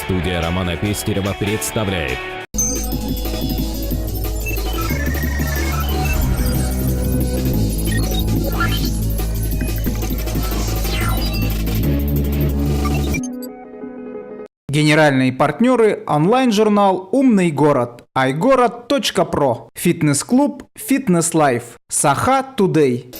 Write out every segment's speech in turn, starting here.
Студия Романа Пестерева представляет. Генеральные партнеры – онлайн-журнал «Умный город», iGorod.pro, фитнес-клуб «Fitness Life», Саха Today.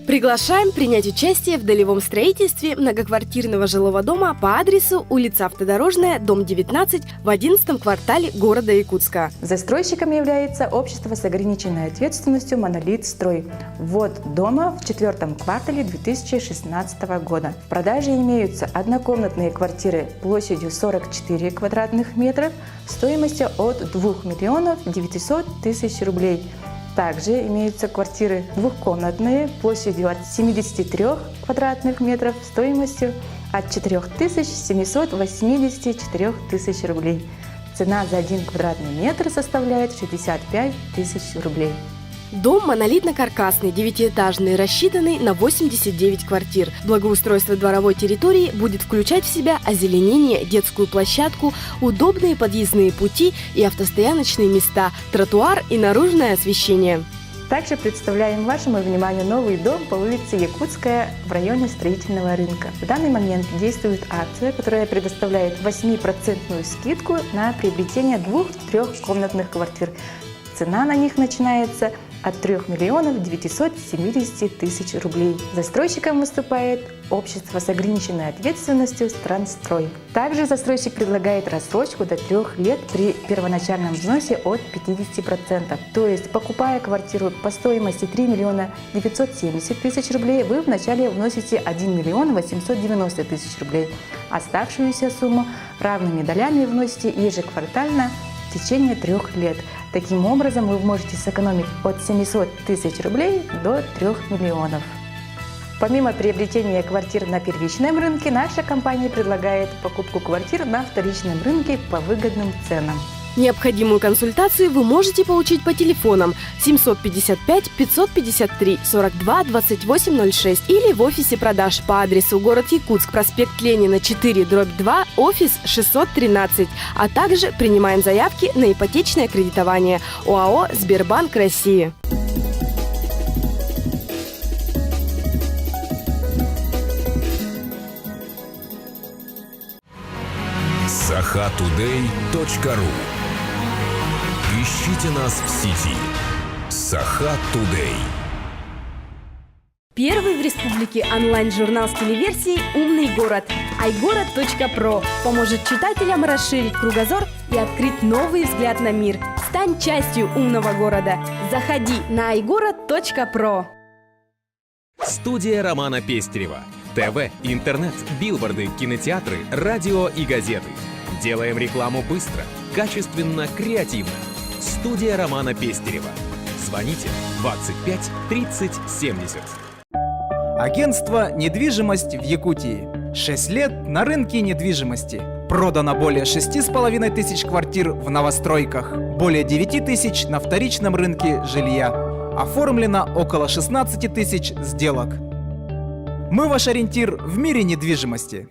Приглашаем принять участие в долевом строительстве многоквартирного жилого дома по адресу улица Автодорожная, дом 19 в 11 квартале города Якутска. Застройщиком является общество с ограниченной ответственностью «Монолит Строй». Ввод дома в 4 квартале 2016 года. В продаже имеются однокомнатные квартиры площадью 44 квадратных метров стоимостью от 2 миллионов 900 тысяч рублей. Также имеются квартиры двухкомнатные площадью от 73 квадратных метров стоимостью от 4784 тысяч рублей. Цена за 1 квадратный метр составляет 65 тысяч рублей. Дом монолитно-каркасный, 9-этажный, рассчитанный на 89 квартир. Благоустройство дворовой территории будет включать в себя озеленение, детскую площадку, удобные подъездные пути и автостояночные места, тротуар и наружное освещение. Также представляем вашему вниманию новый дом по улице Якутская в районе строительного рынка. В данный момент действует акция, которая предоставляет 8% скидку на приобретение 2-3-комнатных квартир. Цена на них начинается от 3 миллионов 970 тысяч рублей. Застройщиком выступает общество с ограниченной ответственностью «Странстрой». Также застройщик предлагает рассрочку до 3 лет при первоначальном взносе от 50%. То есть, покупая квартиру по стоимости 3 миллиона 970 тысяч рублей, вы вначале вносите 1 миллион 890 тысяч рублей. Оставшуюся сумму равными долями вносите ежеквартально в течение 3 лет. Таким образом, вы можете сэкономить от 700 тысяч рублей до 3 миллионов. Помимо приобретения квартир на первичном рынке, наша компания предлагает покупку квартир на вторичном рынке по выгодным ценам. Необходимую консультацию вы можете получить по телефонам 755 553 42 2806 или в офисе продаж по адресу город Якутск, проспект Ленина 4/2, офис 613, а также принимаем заявки на ипотечное кредитование ОАО «Сбербанк России». sahattoday.ru. Ищите нас в сети. Саха Today. Первый в республике онлайн-журнал с телеверсией «Умный город» iGorod.pro поможет читателям расширить кругозор и открыть новый взгляд на мир. Стань частью умного города. Заходи на iGorod.pro. Студия Романа Пестерева. ТВ, интернет, билборды, кинотеатры, радио и газеты. Делаем рекламу быстро, качественно, креативно. Студия Романа Пестерева. Звоните 25 30 70. Агентство «Недвижимость» в Якутии. 6 лет на рынке недвижимости. Продано более 6,5 тысяч квартир в новостройках, более 9 тысяч на вторичном рынке жилья. Оформлено около 16 тысяч сделок. Мы ваш ориентир в мире недвижимости.